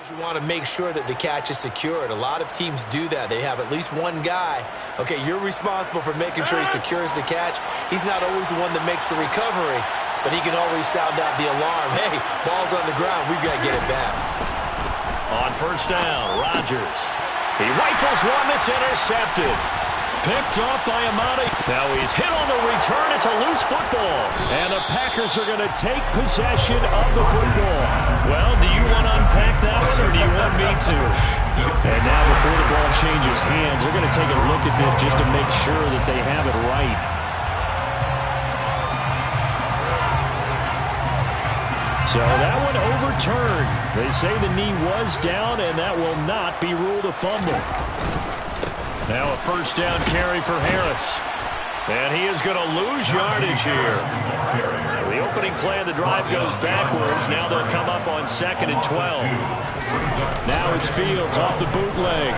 You want to make sure that the catch is secured. A lot of teams do that. They have at least one guy. Okay, you're responsible for making sure he secures the catch. He's not always the one that makes the recovery, but he can always sound out the alarm. Hey, ball's on the ground. We've got to get it back. On first down, Rodgers. He rifles one that's intercepted. Picked off by Amadi. Now he's hit on the return. It's a loose football. And the Packers are going to take possession of the football. Well, do you want to unpack that one, or do you want me to? And now before the ball changes hands, they're going to take a look at this just to make sure that they have it right. So that one overturned. They say the knee was down, and that will not be ruled a fumble. Now a first down carry for Harris. And he is going to lose yardage here. The opening play of the drive goes backwards. Now they'll come up on 2nd and 12. Now it's Fields off the bootleg.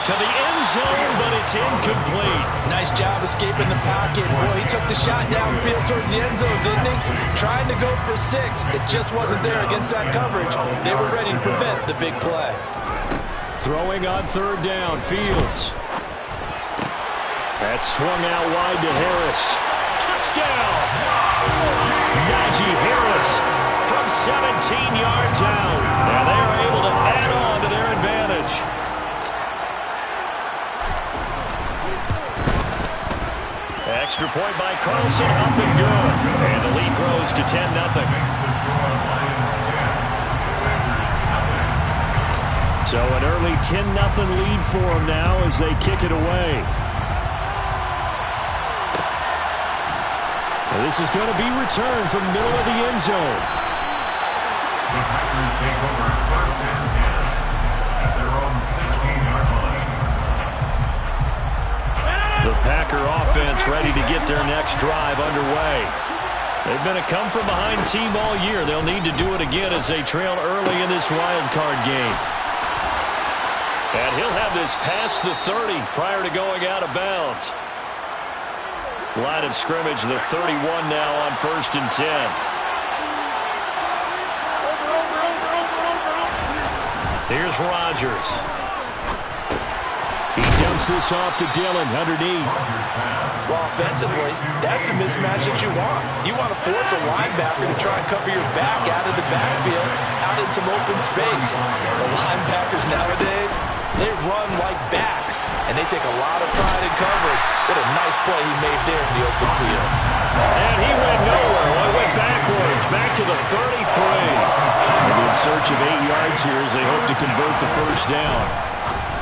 To the end zone, but it's incomplete. Nice job escaping the pocket. Boy, he took the shot downfield towards the end zone, didn't he? Trying to go for 6. It just wasn't there against that coverage. They were ready to prevent the big play. Throwing on third down, Fields. That's swung out wide to Harris. Touchdown! Najee Harris from 17 yards out. And they are able to add on to their advantage. Extra point by Carlson, up and good. And the lead grows to 10-0. So an early 10-0 lead for them now as they kick it away. Now this is going to be returned from the middle of the end zone. The Packers take over first and 10 at their own 16-yard line. The Packer offense ready to get their next drive underway. They've been a come-from-behind team all year. They'll need to do it again as they trail early in this wild card game. And he'll have this past the 30 prior to going out of bounds. Line of scrimmage, the 31 now on 1st and 10. Here's Rodgers. He dumps this off to Dillon underneath. Well, offensively, that's the mismatch that you want. You want to force a linebacker to try and cover your back out of the backfield, out in some open space. The linebackers nowadays, they run like backs, and they take a lot of pride in coverage. What a nice play he made there in the open field. And he went nowhere. Well, he went backwards, back to the 33. And in search of 8 yards here as they hope to convert the first down.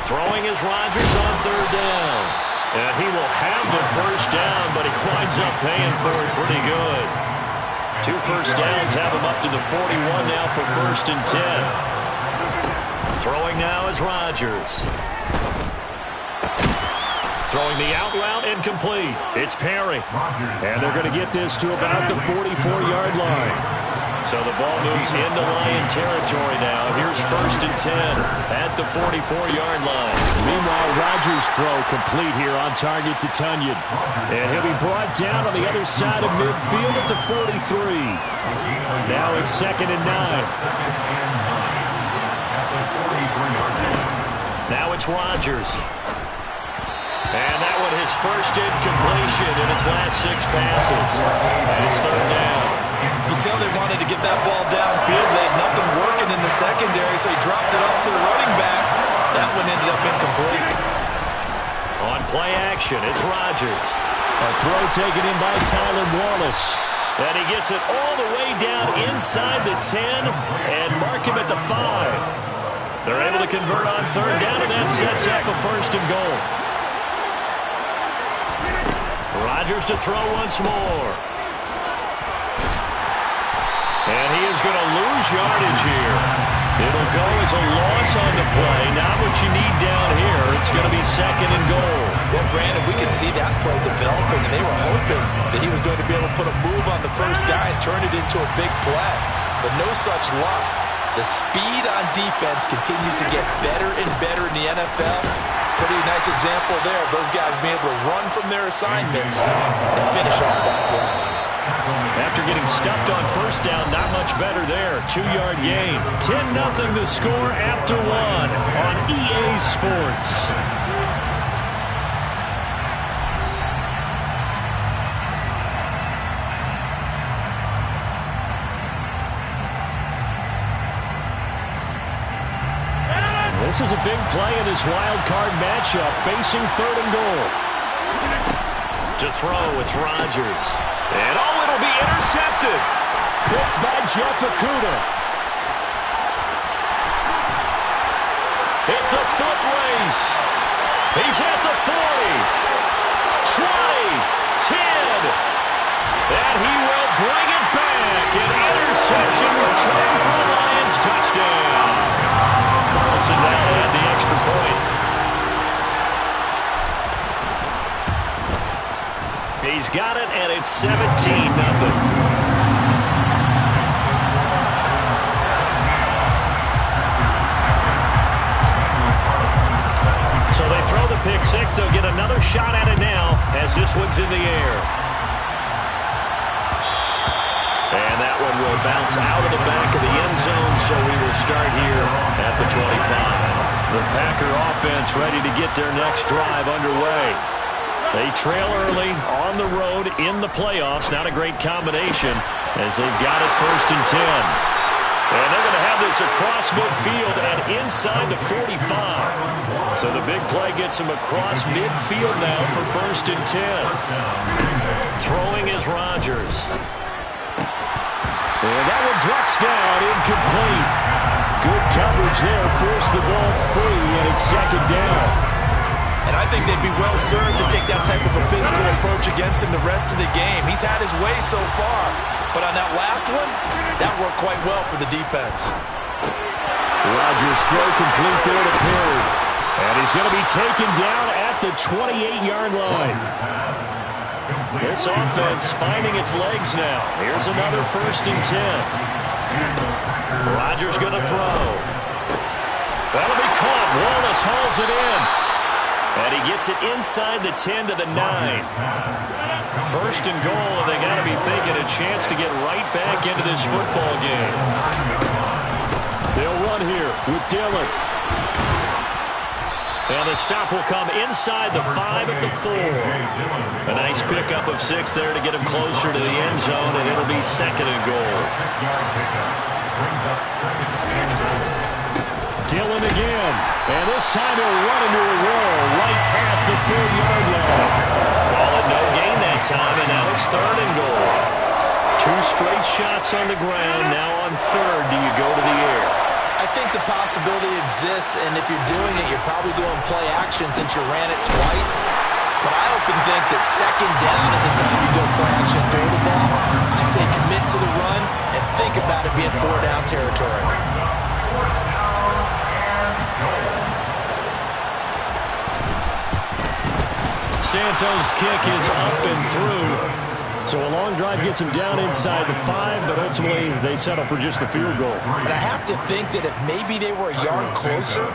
Throwing is Rodgers on third down. And he will have the first down, but he winds up paying for it pretty good. 2 first downs have him up to the 41 now for 1st and 10. Throwing now is Rodgers. Throwing the out route incomplete. It's Perry. And they're going to get this to about the 44-yard line. So the ball moves into Lion territory now. Here's 1st and 10 at the 44-yard line. Meanwhile, Rodgers' throw complete here on target to Tunyon. And he'll be brought down on the other side of midfield at the 43. Now it's 2nd and 9. Now it's Rodgers. And that one his first incompletion in his last 6 passes. And it's third down. You can tell they wanted to get that ball downfield. They had nothing working in the secondary, so he dropped it off to the running back. That one ended up incomplete. On play action, it's Rodgers. A throw taken in by Tylan Wallace. And he gets it all the way down inside the 10 and mark him at the 5. They're able to convert on third down, and that sets up a 1st and goal. Rodgers to throw once more. And he is going to lose yardage here. It'll go as a loss on the play. Not what you need down here. It's going to be 2nd and goal. Well, Brandon, we could see that play developing, and they were hoping that he was going to be able to put a move on the first guy and turn it into a big play. But no such luck. The speed on defense continues to get better and better in the NFL. Pretty nice example there of those guys being able to run from their assignments and finish off that play. After getting stuffed on first down, not much better there. 2-yard gain. 10-0 the score after one on EA Sports. This is a big play in this wild card matchup, facing 3rd and goal. To throw, it's Rodgers. And it'll be intercepted. Picked by Jeff Okudah. It's a foot race. He's at the 40, 20, 10. And he will bring it back. An interception return for the Lions touchdown. Carlson now had the extra point. He's got it, and it's 17-0. So they throw the pick six. They'll get another shot at it now as this one's in the air. And that one will bounce out of the back of the end zone, so we will start here at the 25. The Packer offense ready to get their next drive underway. They trail early on the road in the playoffs. Not a great combination as they've got it 1st and 10. And they're going to have this across midfield and inside the 45. So the big play gets them across midfield now for 1st and 10. Throwing is Rodgers. And that one drops down, incomplete. Good coverage there, forced the ball free, and it's 2nd down. And I think they'd be well served to take that type of a physical approach against him the rest of the game. He's had his way so far, but on that last one, that worked quite well for the defense. Rodgers throw complete there to Perry. And he's going to be taken down at the 28-yard line. This offense finding its legs now. Here's another 1st and 10. Rodgers going to throw. That'll be caught. Wallace hauls it in. And he gets it inside the 10 to the 9. 1st and goal, and they got to be thinking a chance to get right back into this football game. They'll run here with Dillon. And the stop will come inside the 5 at the 4. A nice pickup of 6 there to get him closer to the end zone, and it'll be 2nd and goal. Dillon again. And this time he'll run into a wall right at the 4-yard line. Call it no gain that time, and now it's 3rd and goal. 2 straight shots on the ground. Now on 3rd, do you go to the air? I think the possibility exists, and if you're doing it, you're probably doing play action since you ran it twice. But I often think that 2nd down is the time you go play action, throw the ball. I say commit to the run and think about it being 4-down territory. Santos' kick is up and through. So a long drive gets him down inside the 5, but ultimately they settle for just the field goal. And I have to think that if maybe they were a yard closer,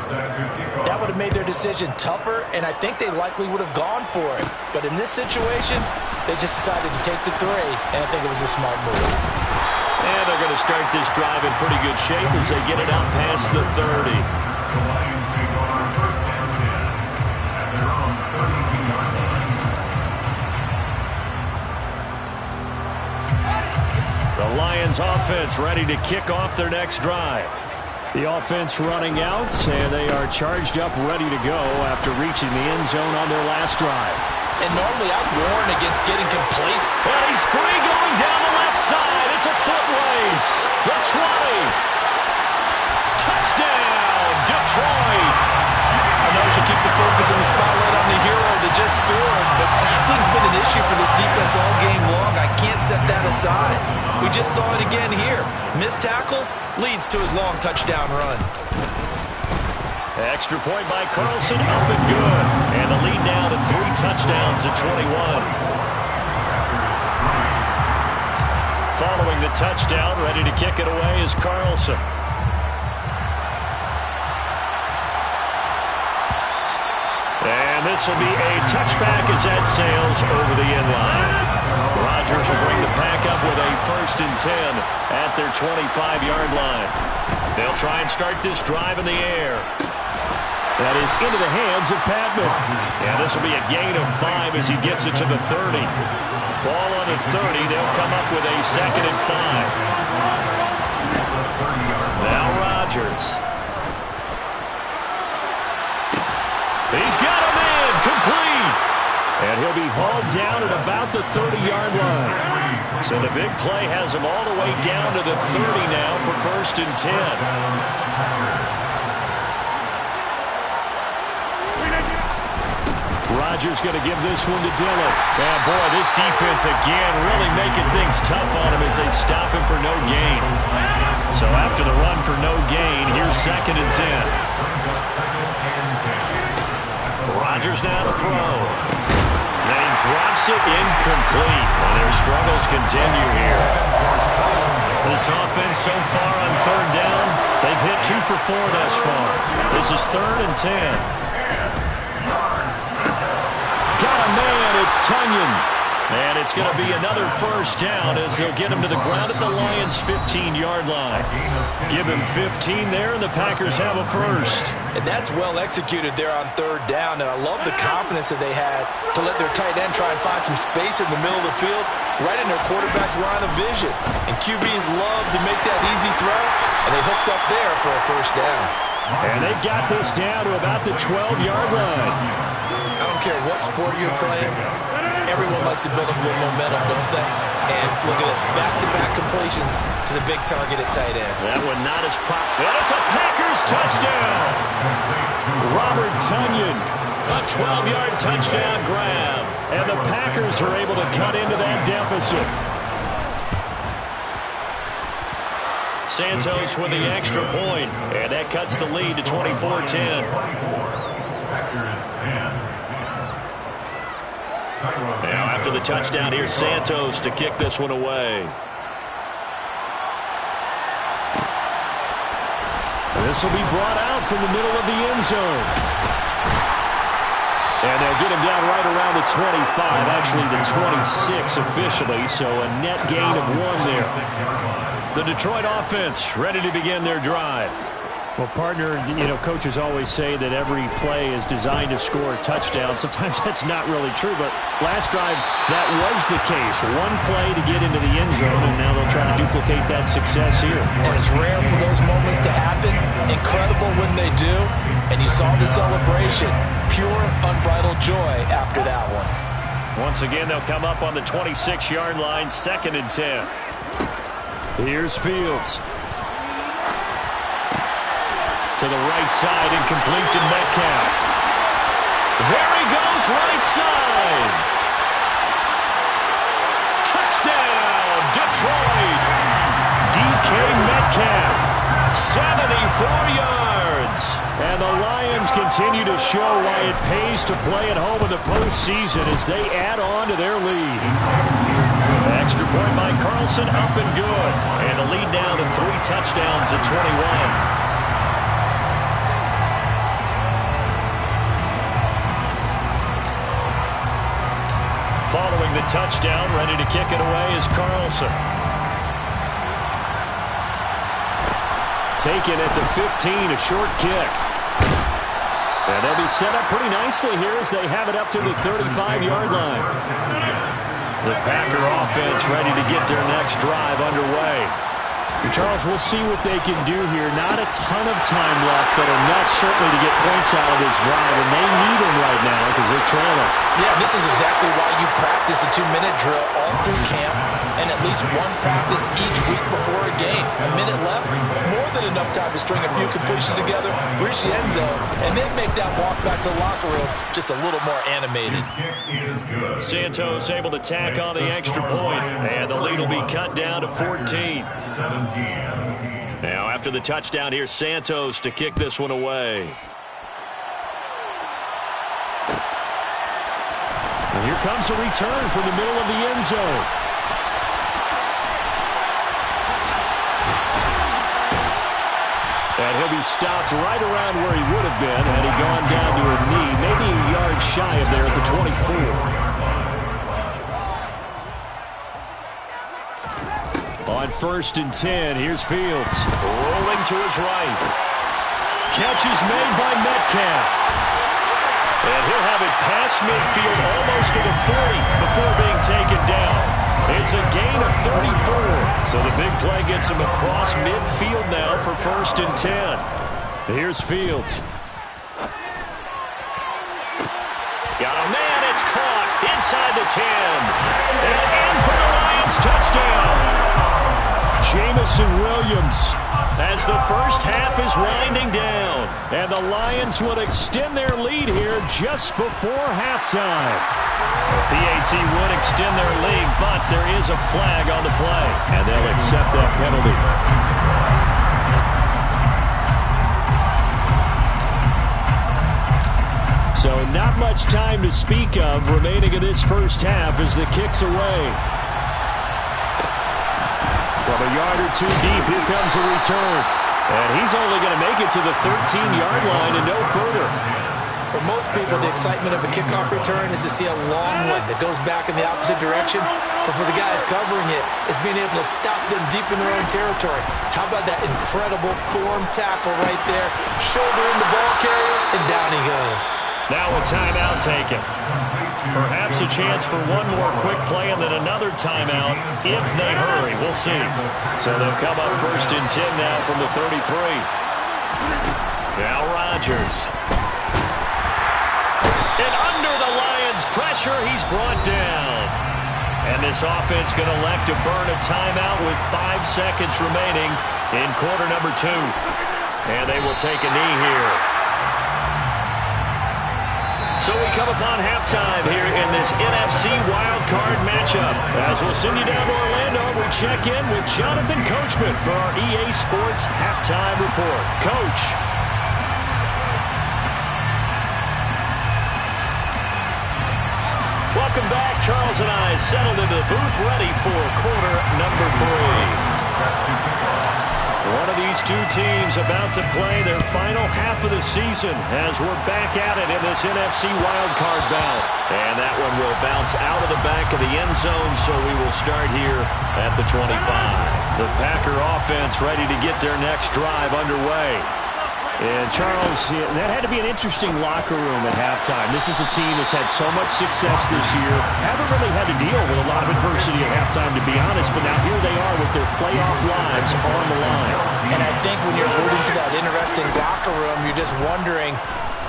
that would have made their decision tougher, and I think they likely would have gone for it. But in this situation, they just decided to take the 3, and I think it was a smart move. And they're going to start this drive in pretty good shape as they get it out past the 30. The Lions take over 1st and 10 at their own 32-yard line. The Lions offense ready to kick off their next drive. The offense running out, and they are charged up, ready to go after reaching the end zone on their last drive. And normally I'd warn against getting complacent. And he's free going down the left side. It's a foot race. The 20. Touchdown, Detroit. I know she'll keep the focus and the spotlight on the hero that just scored, but tackling's been an issue for this defense all game long. I can't set that aside. We just saw it again here. Missed tackles leads to his long touchdown run. Extra point by Carlson, up and good. And the lead now to 3 touchdowns at 21. Following the touchdown, ready to kick it away is Carlson. And this will be a touchback as that sails over the end line. Rodgers will bring the pack up with a 1st and 10 at their 25-yard line. They'll try and start this drive in the air. That is into the hands of Patman. Yeah, this will be a gain of 5 as he gets it to the 30. Ball on the 30. They'll come up with a 2nd and 5. Now Rodgers. He's got a man complete. And he'll be hauled down at about the 30-yard line. So the big play has him all the way down to the 30 now for 1st and 10. Rodgers going to give this one to Dillon. Yeah, boy, this defense again really making things tough on him as they stop him for no gain. So after the run for no gain, here's 2nd and 10. Rodgers now to throw. And he drops it incomplete. And their struggles continue here. This offense so far on 3rd down, they've hit 2 for 4 thus far. This is 3rd and 10. Got a man, it's Tunyon. And it's going to be another 1st down as they'll get him to the ground at the Lions' 15-yard line. Give him 15 there, and the Packers have a 1st. And that's well executed there on 3rd down, and I love the confidence that they had to let their tight end try and find some space in the middle of the field, right in their quarterback's line of vision. And QBs love to make that easy throw, and they hooked up there for a 1st down. And they've got this down to about the 12-yard line. I don't care what sport you're playing, everyone likes to build up a little momentum, don't they? And look at this, back-to-back completions to the big target at tight end. That one not as prop. And it's a Packers touchdown. Robert Tunyon, a 12-yard touchdown grab. And the Packers are able to cut into that deficit. Santos with the extra point, and that cuts the lead to 24-10. Now after the touchdown, here's Santos to kick this one away. This will be brought out from the middle of the end zone. And they'll get him down right around the 25, actually the 26 officially, so a net gain of 1 there. The Detroit offense ready to begin their drive. Well, partner, coaches always say that every play is designed to score a touchdown. Sometimes that's not really true, but last drive, that was the case. 1 play to get into the end zone, and now they'll try to duplicate that success here. And it's rare for those moments to happen. Incredible when they do. And you saw the celebration. Pure, unbridled joy after that one. Once again, they'll come up on the 26-yard line, 2nd and 10. Here's Fields. To the right side, incomplete to Metcalf. There he goes, right side. Touchdown, Detroit. DK Metcalf, 74 yards. And the Lions continue to show why it pays to play at home in the postseason as they add on to their lead. Extra point by Carlson, up and good. And the lead down to 3 touchdowns at 21. Following the touchdown, ready to kick it away is Carlson. Taken at the 15, a short kick. And they'll be set up pretty nicely here as they have it up to the 35-yard line. The Packer offense ready to get their next drive underway. Charles, we'll see what they can do here. Not a ton of time left, but enough certainly to get points out of this drive, and they need them right now because they're trailing. Yeah, this is exactly why you practice a 2-minute drill all through camp and at least 1 practice each week before a game. A minute left, more than enough time to string a few completions together, reach the end zone, and then make that walk back to the locker room just a little more animated. Santos able to tack on the extra point, and the lead will be cut down to 14. Now after the touchdown, here's Santos to kick this one away. And here comes a return from the middle of the end zone. And he'll be stopped right around where he would have been had he gone down to a knee, maybe a yard shy of there at the 24. On 1st and 10, here's Fields. Rolling to his right. Catch is made by Metcalf. And he'll have it past midfield almost to the 40 before being taken down. It's a gain of 34. So the big play gets him across midfield now for 1st and 10. Here's Fields. Got a man, it's caught inside the 10. And in for the Lions, touchdown. Jameson Williams as the first half is winding down. And the Lions will extend their lead here just before halftime. PAT would extend their lead, but there is a flag on the play. And they'll accept that penalty. So not much time to speak of remaining in this first half as the kick's away. From a yard or two deep, here comes a return. And he's only going to make it to the 13-yard line and no further. For most people, the excitement of a kickoff return is to see a long one that goes back in the opposite direction. But for the guys covering it, it's being able to stop them deep in their own territory. How about that incredible form tackle right there? Shoulder in the ball carrier, and down he goes. Now a timeout taken. Perhaps a chance for one more quick play and then another timeout if they hurry. We'll see. So they'll come up 1st and 10 now from the 33. Now Rodgers. And under the Lions' pressure, he's brought down. And this offense going to elect to burn a timeout with 5 seconds remaining in quarter number 2. And they will take a knee here. So we come upon halftime here in this NFC wildcard matchup. As we'll send you down to Orlando, we check in with Jonathan Coachman for our EA Sports Halftime Report. Coach. Welcome back. Charles and I settled into the booth ready for quarter number 3. One of these two teams about to play their final half of the season as we're back at it in this NFC wildcard bout. And that one will bounce out of the back of the end zone, so we will start here at the 25. The Packer offense ready to get their next drive underway. And Charles, that had to be an interesting locker room at halftime. This is a team that's had so much success this year. Haven't really had to deal with a lot of adversity at halftime, to be honest, but now here they are with their playoff lives on the line. And I think when you're alluding to that interesting locker room, you're just wondering,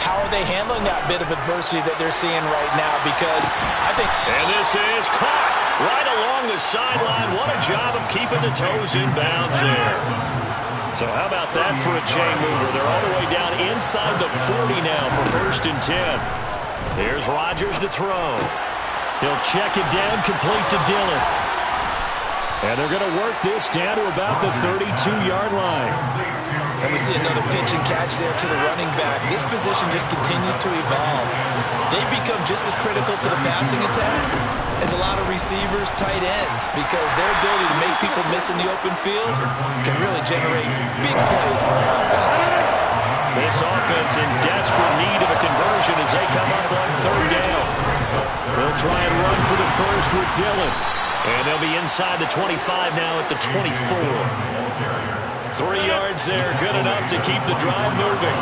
how are they handling that bit of adversity that they're seeing right now? Because I think... And this is caught right along the sideline. What a job of keeping the toes in bounds there. So how about that for a chain mover? They're all the way down inside the 40 now for 1st and 10. Here's Rodgers to throw. He'll check it down, complete to Dillon. And they're going to work this down to about the 32-yard line. And we see another pitch and catch there to the running back. This position just continues to evolve. They become just as critical to the passing attack as a lot of receivers, tight ends, because their ability to make people miss in the open field can really generate big plays for an offense. This offense in desperate need of a conversion as they come up on 3rd down. They'll try and run for the first with Dillon. And they'll be inside the 25 now at the 24. 3 yards there, good enough to keep the drive moving.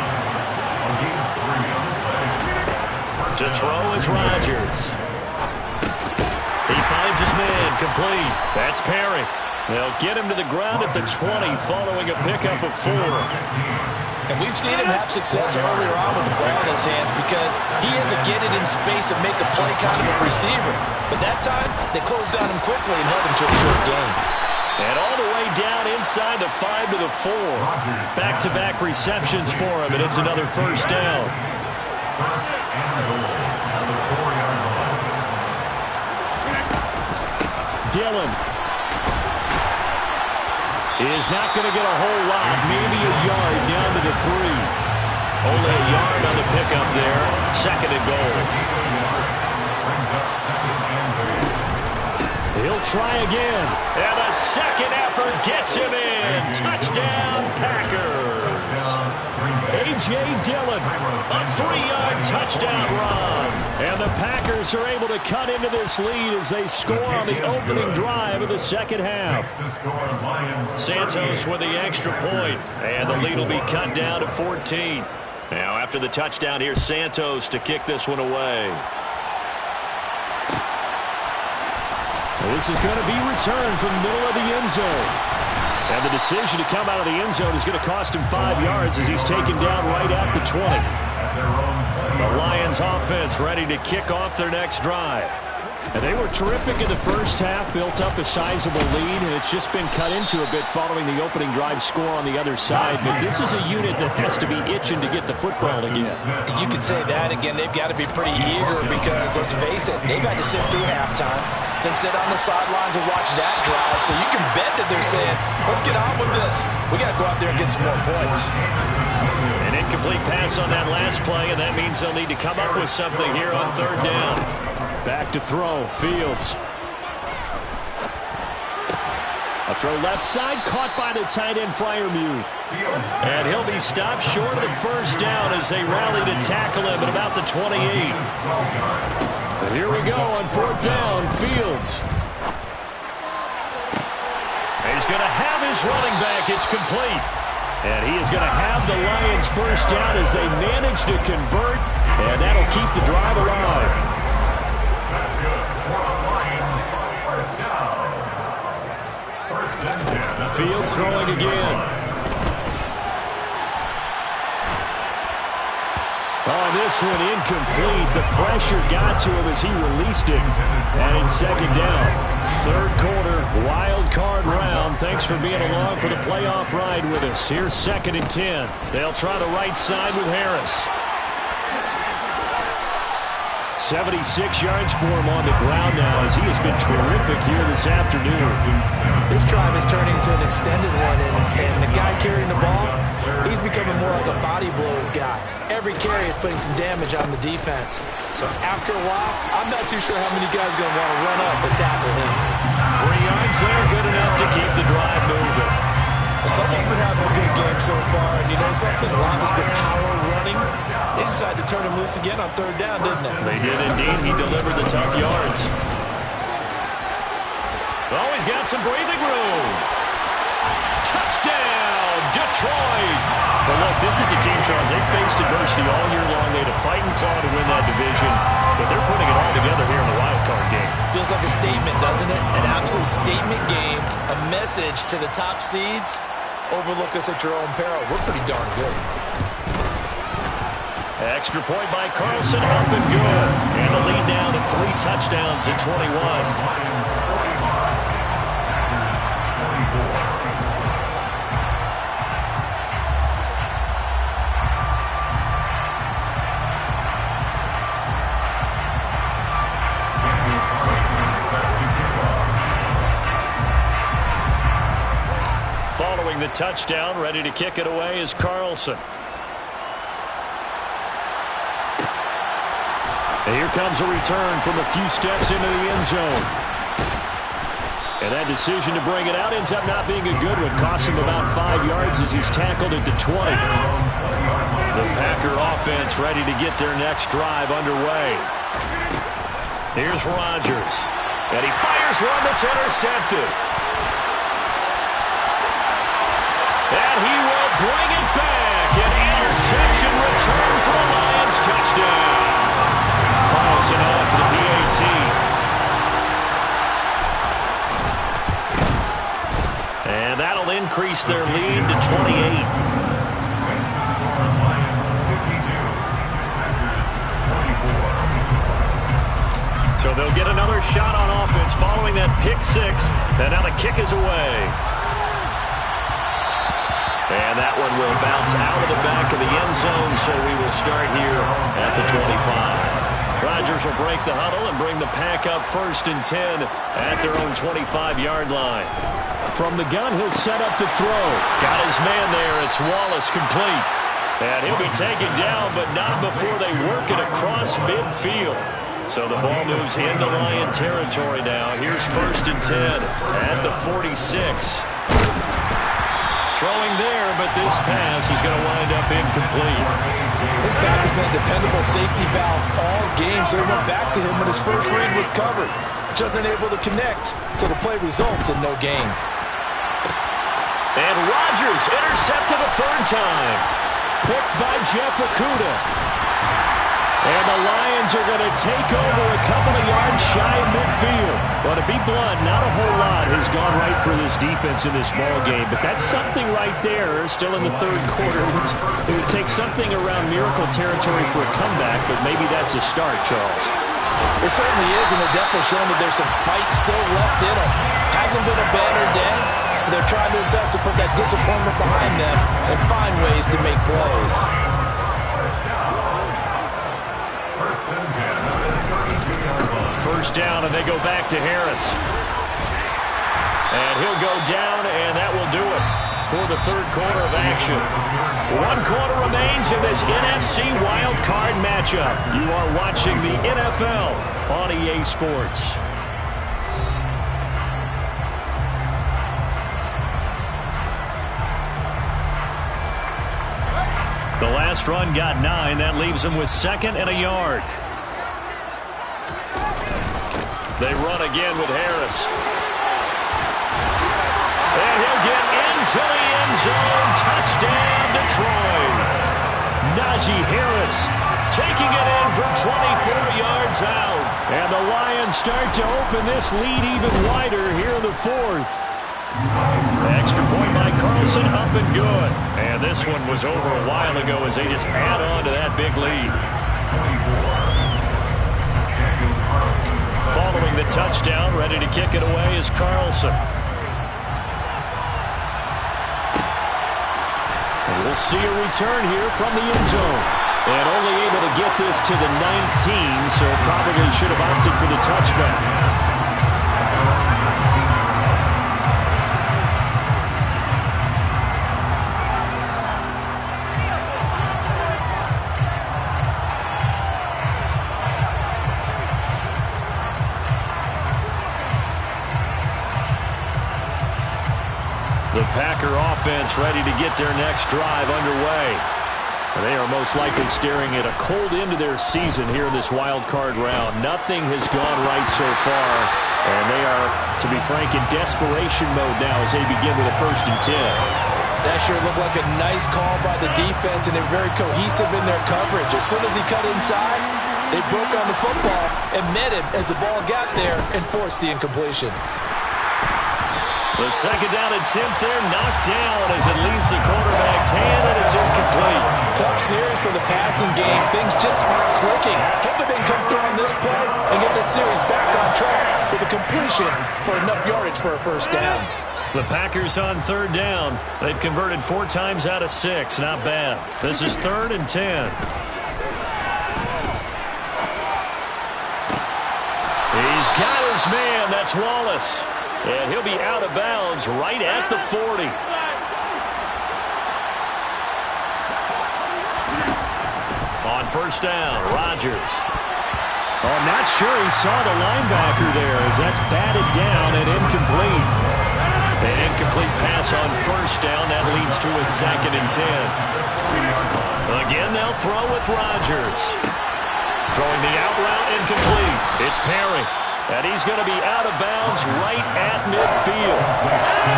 To throw is Rodgers. He finds his man, complete. That's Perry. They'll get him to the ground at the 20 following a pickup of 4. And we've seen him have success earlier on with the ball in his hands because he has to get it in space and make a play kind of a receiver. But that time, they closed on him quickly and held him to a short gain. And all the way down inside the 5 to the 4. Back-to-back receptions for him, and it's another 1st down. Dillon is not going to get a whole lot, maybe a yard down to the 3. Only a yard on the pickup there. 2nd and goal. He'll try again. And a second effort gets him in. Touchdown, Packers. A.J. Dillon. A 3-yard touchdown run. And the Packers are able to cut into this lead as they score on the opening drive of the second half. Santos with the extra point. And the lead will be cut down to 14. Now after the touchdown, here's Santos to kick this one away. This is going to be returned from the middle of the end zone. And the decision to come out of the end zone is going to cost him 5 yards as he's taken down right at the 20. The Lions offense ready to kick off their next drive. And they were terrific in the first half, built up a sizable lead, and it's just been cut into a bit following the opening drive score on the other side. But this is a unit that has to be itching to get the football again. You could say that again. They've got to be pretty eager because, let's face it, they've had to sit through halftime, then sit on the sidelines and watch that drive. So you can bet that they're saying, let's get on with this. We got to go out there and get some more points. An incomplete pass on that last play, and that means they'll need to come up with something here on third down. Back to throw, Fields. A throw left side, caught by the tight end, Freiermuth. And he'll be stopped short of the first down as they rally to tackle him at about the 28. But here we go on fourth down, Fields. He's going to have his running back. It's complete. And he is going to have the Lions first down as they manage to convert. And that'll keep the drive alive. That's good. For the Lions, first down. Fields throwing again. Oh, this one incomplete. The pressure got to him as he released it. And it's second down. Third quarter, wild card round. Thanks for being along for the playoff ride with us. Here's 2nd and 10. They'll try the right side with Harris. 76 yards for him on the ground now as he has been terrific here this afternoon. This drive is turning into an extended one, and the guy carrying the ball, he's becoming more like a body blows guy. Every carry is putting some damage on the defense. So after a while, I'm not too sure how many guys are going to want to run up and tackle him. 3 yards there, good enough to keep the drive moving. Someone's been having a good game so far, and you know something? A lot has been power running. They decided to turn him loose again on third down, didn't they? They did indeed. He delivered the tough yards. Oh, he's got some breathing room. Touchdown, Detroit. But look, this is a team, Charles, they faced adversity all year long. They had to fight and claw to win that division, but they're putting it all together here in the wild card game. Feels like a statement, doesn't it? An absolute statement game, a message to the top seeds. Overlook us at your own peril. We're pretty darn good. Extra point by Carlson, up and good. And the lead down to 3 touchdowns at 21. Following the touchdown, ready to kick it away is Carlson. And here comes a return from a few steps into the end zone. And that decision to bring it out ends up not being a good one. Cost him about 5 yards as he's tackled at the 20. The Packer offense ready to get their next drive underway. Here's Rodgers. And he fires one that's intercepted. And he will bring it back. An interception return for a Lions touchdown. Carlson on for the PAT. And that'll increase their lead to 28. So they'll get another shot on offense following that pick six. And now the kick is away. And that one will bounce out of the back of the end zone, so we will start here at the 25. Rodgers will break the huddle and bring the Pack up 1st and 10 at their own 25-yard line. From the gun, he'll set up to throw. Got his man there. It's Wallace complete. And he'll be taken down, but not before they work it across midfield. So the ball moves into Lion territory now. Here's 1st and 10 at the 46. Throwing there, but this pass is going to wind up incomplete. His back has been a dependable safety valve all game, so he went back to him when his first read was covered. Just unable to connect, so the play results in no gain. And Rodgers intercepted a third time. Picked by Jeff Okudah. And the Lions are going to take over a couple of yards shy of midfield. Well, to be blunt, not a whole lot has gone right for this defense in this ball game, but that's something right there still in the third quarter. It would take something around miracle territory for a comeback, but maybe that's a start, Charles. It certainly is, and they're definitely showing that there's some fight still left in them. Hasn't been a banner day. They're trying their best to put that disappointment behind them and find ways to make plays. First down, and they go back to Harris. And he'll go down, and that will do it for the third quarter of action. 1 quarter remains in this NFC Wild Card matchup. You are watching the NFL on EA Sports. The last run got 9. That leaves him with 2nd and a yard. They run again with Harris. And he'll get into the end zone. Touchdown, Detroit. Najee Harris taking it in from 24 yards out. And the Lions start to open this lead even wider here in the fourth. Extra point by Carlson, up and good. And this one was over a while ago as they just add on to that big lead. Following the touchdown, ready to kick it away is Carlson. And we'll see a return here from the end zone. And only able to get this to the 19, so probably should have opted for the touchback. The Packer offense ready to get their next drive underway. They are most likely staring at a cold end to their season here in this wild card round. Nothing has gone right so far, and they are, to be frank, in desperation mode now as they begin with a 1st and 10. That sure looked like a nice call by the defense, and they're very cohesive in their coverage. As soon as he cut inside, they broke on the football and met him as the ball got there and forced the incompletion. The 2nd down attempt there knocked down as it leaves the quarterback's hand, and it's incomplete. Tough series for the passing game. Things just aren't clicking. Hoping they can come through on this play and get this series back on track with a completion for enough yardage for a 1st down. The Packers on 3rd down. They've converted 4 times out of 6. Not bad. This is 3rd and 10. He's got his man. That's Wallace. And he'll be out of bounds right at the 40. On 1st down, Rodgers. Oh, I'm not sure he saw the linebacker there as that's batted down and incomplete. An incomplete pass on 1st down. That leads to a 2nd and 10. Again, they'll throw with Rodgers. Throwing the out route incomplete. It's Perry. And he's going to be out of bounds right at midfield.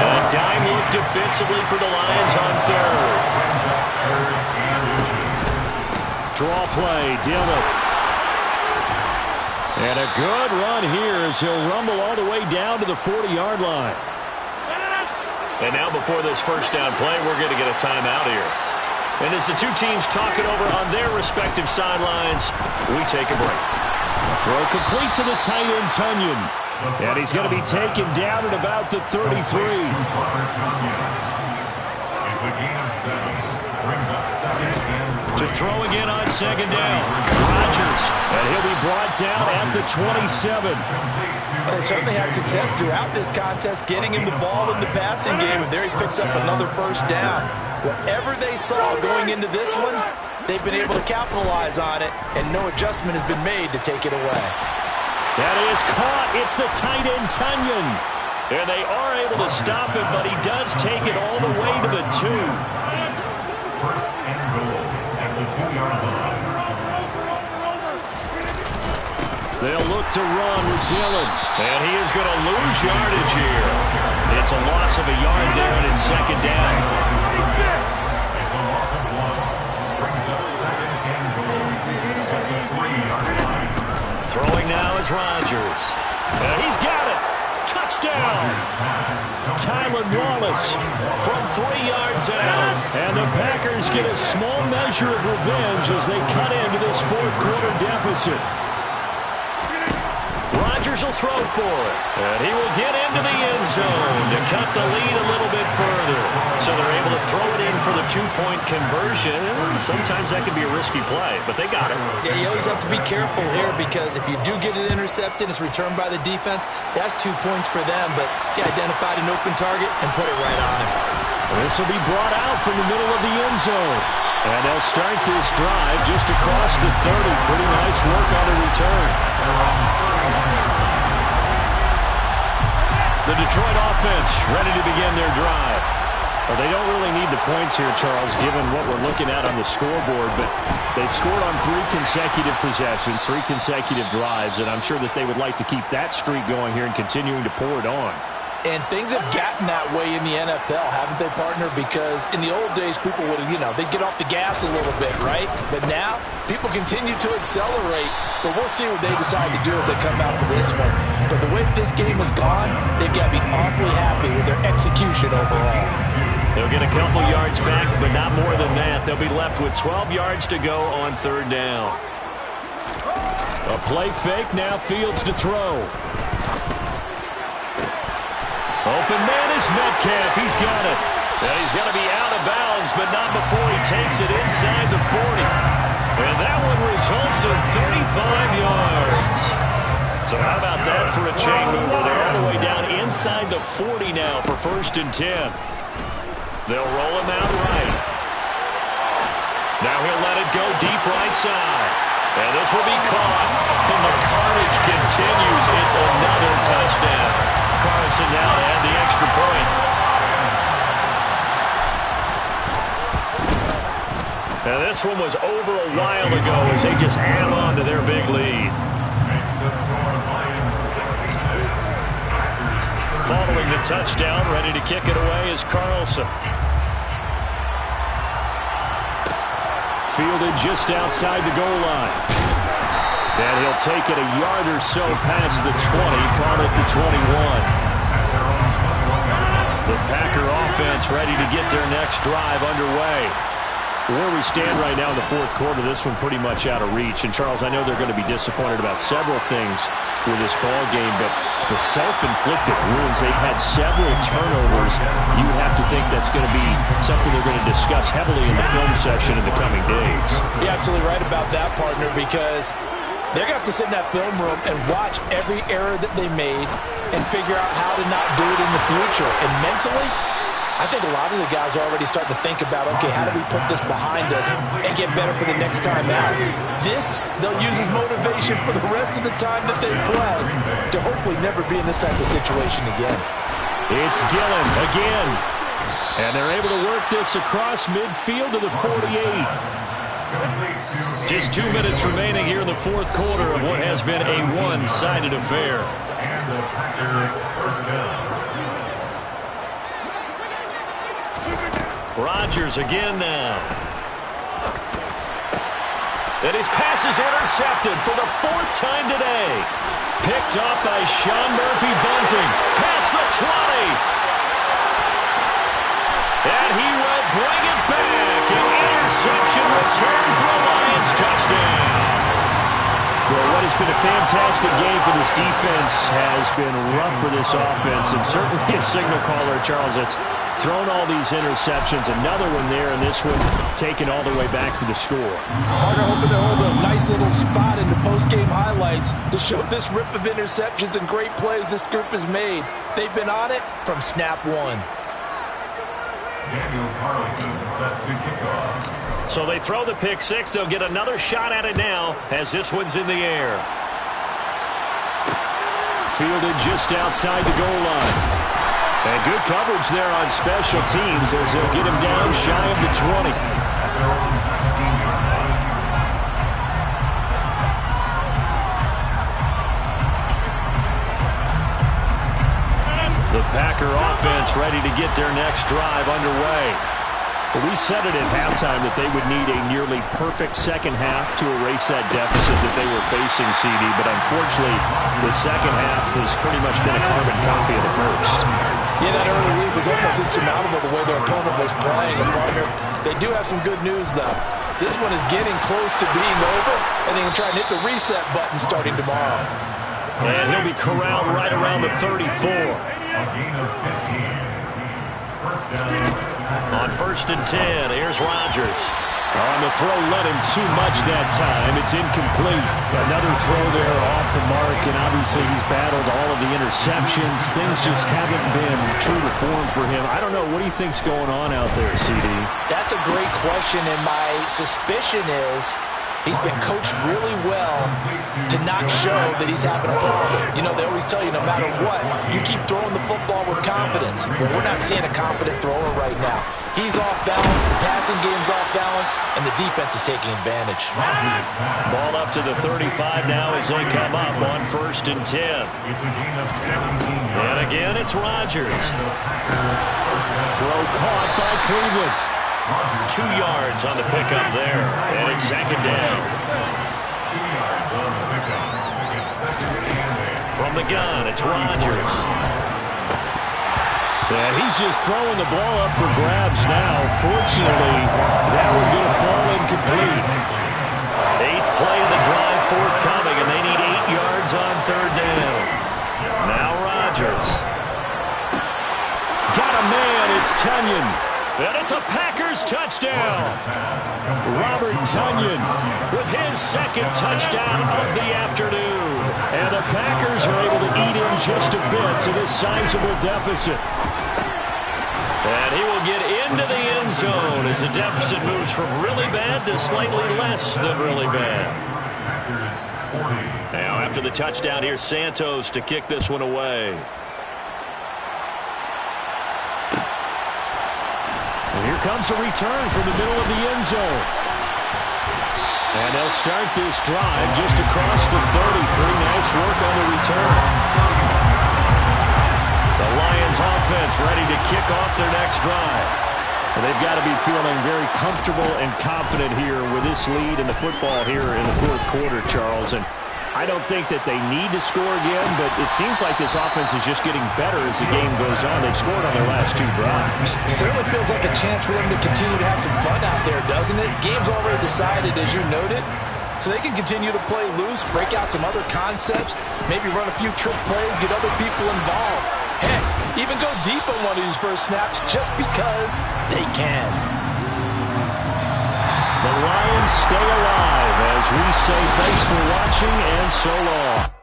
A dime look defensively for the Lions on 3rd. Draw play, Dillon. And a good run here as he'll rumble all the way down to the 40-yard line. And now before this 1st down play, we're going to get a timeout here. And as the two teams talk it over on their respective sidelines, we take a break. Throw complete to the tight end, Tunyon. And he's going to be taken down at about the 33. It's a gain of 7. Brings up 2nd and 3. To throw again on 2nd down. Rodgers. And he'll be brought down at the 27. They certainly had success throughout this contest getting him the ball in the passing game, and there he picks up another 1st down. Whatever they saw going into this one, they've been able to capitalize on it, and no adjustment has been made to take it away. That is caught. It's the tight end, Tunyon. And they are able to stop him, but he does take it all the way to the 2. First and goal at the 2-yard line. They'll look to run with Dillon. And he is going to lose yardage here. It's a loss of a yard there, and it's second down. It's a loss of 1. Brings up second and goal at the 3-yard line. Throwing now is Rodgers. And he's got it. Touchdown. Tylan Wallace from 3 yards out. And the Packers get a small measure of revenge as they cut into this fourth-quarter deficit. Rodgers will throw for it. And he will get into the end zone to cut the lead a little bit further. So they're able to throw it in for the 2-point conversion. Sometimes that can be a risky play, but they got it. Yeah, you always have to be careful here because if you do get it intercepted, it's returned by the defense, that's 2 points for them. But he identified an open target and put it right on him. This will be brought out from the middle of the end zone. And they'll start this drive just across the 30. Pretty nice work on the return. The Detroit offense ready to begin their drive. Well, they don't really need the points here, Charles, given what we're looking at on the scoreboard, but they've scored on 3 consecutive possessions, 3 consecutive drives, and I'm sure that they would like to keep that streak going here and continuing to pour it on. And things have gotten that way in the NFL, haven't they, partner? Because in the old days, people would, they'd get off the gas a little bit, right? But now, people continue to accelerate. But we'll see what they decide to do as they come out for this one. But the way that this game has gone, they've got to be awfully happy with their execution overall. They'll get a couple yards back, but not more than that. They'll be left with 12 yards to go on 3rd down. A play fake, now Fields to throw. Open man is Metcalf. He's got it. And he's going to be out of bounds, but not before he takes it inside the 40. And that one results in 35 yards. So how about that for a chain mover? They're all the way down inside the 40 now for 1st and 10. They'll roll him out right. Now he'll let it go deep right side. And this will be caught. And the carnage continues. It's another touchdown. Carson now to add the extra point. Now this one was over a while ago as they just add on to their big lead. Following the touchdown, ready to kick it away is Carlson. Fielded just outside the goal line. And he'll take it a yard or so past the 20, call it the 21. The Packer offense ready to get their next drive underway. Where we stand right now in the 4th quarter, this one pretty much out of reach. And, Charles, I know they're going to be disappointed about several things with this ball game, but the self-inflicted wounds, they've had several turnovers. You would have to think that's going to be something they're going to discuss heavily in the film session in the coming days. You're absolutely right about that, partner, because they're going to have to sit in that film room and watch every error that they made and figure out how to not do it in the future. And mentally, I think a lot of the guys are already starting to think about, okay, how do we put this behind us and get better for the next time out? This, they'll use as motivation for the rest of the time that they play to hopefully never be in this type of situation again. It's Dillon again. And they're able to work this across midfield to the 48. Just 2 minutes remaining here in the 4th quarter of what has been a one-sided affair. And the Packer first down. Rodgers again now. And his pass is intercepted for the 4th time today. Picked up by Sean Murphy-Bunting. Past the 20. And he will bring it back. An interception return for a Lions touchdown. Well, what has been a fantastic game for this defense has been rough for this offense. And certainly a signal caller, Charles, that's thrown all these interceptions. Another one there, and this one taken all the way back for the score. Carter hoping to hold a nice little spot in the post-game highlights to show this rip of interceptions and great plays this group has made. They've been on it from snap one. Daniel Carlson set to kick off. So they throw the pick six. They'll get another shot at it now as this one's in the air. Fielded just outside the goal line. And good coverage there on special teams as they'll get him down shy of the 20. The Packer offense ready to get their next drive underway. Well, we said it at halftime that they would need a nearly perfect second half to erase that deficit that they were facing, CD. But unfortunately, the second half has pretty much been a carbon copy of the first. Yeah, that early lead was almost insurmountable the way their opponent was playing. And partner, they do have some good news, though. This one is getting close to being over, and they can try and hit the reset button starting tomorrow. And he'll be corralled right around the 34. A gain of 15. First down. On 1st and 10, here's Rodgers. On the throw, led him too much that time. It's incomplete. Another throw there off the mark, and obviously he's battled all of the interceptions. Things just haven't been true to form for him. I don't know. What do you think's going on out there, CD? That's a great question, and my suspicion is he's been coached really well to not show that he's having a problem. You know, they always tell you no matter what, you keep throwing the football with confidence. Well, we're not seeing a confident thrower right now. He's off balance, the passing game's off balance, and the defense is taking advantage. Ball up to the 35 now as they come up on 1st and 10. It's a gain of 17. And again, it's Rodgers. Throw caught by Cleveland. 2 yards on the pickup there, and it's 2nd down. 2 yards on the pickup. It's 2nd and 8. From the gun, it's Rodgers. And he's just throwing the ball up for grabs now. Fortunately, that one going to fall incomplete. 8th play of the drive forthcoming, and they need 8 yards on 3rd down. Now Rodgers. Got a man, it's Tonyan. And it's a Packers touchdown. Robert Tonyan with his 2nd touchdown of the afternoon. And the Packers are able to eat in just a bit to this sizable deficit. And he will get into the end zone as the deficit moves from really bad to slightly less than really bad. Now after the touchdown, here's Santos to kick this one away. And here comes a return from the middle of the end zone. And they'll start this drive just across the 30. Pretty nice work on the return. The Lions offense ready to kick off their next drive. And they've got to be feeling very comfortable and confident here with this lead in the football here in the 4th quarter, Charles. And I don't think that they need to score again, but it seems like this offense is just getting better as the game goes on. They've scored on their last 2 drives. Certainly feels like a chance for them to continue to have some fun out there, doesn't it? Game's already decided, as you noted, so they can continue to play loose, break out some other concepts, maybe run a few trick plays, get other people involved. Heck, even go deep on one of these first snaps just because they can. The Lions stay alive as we say thanks for watching and so long.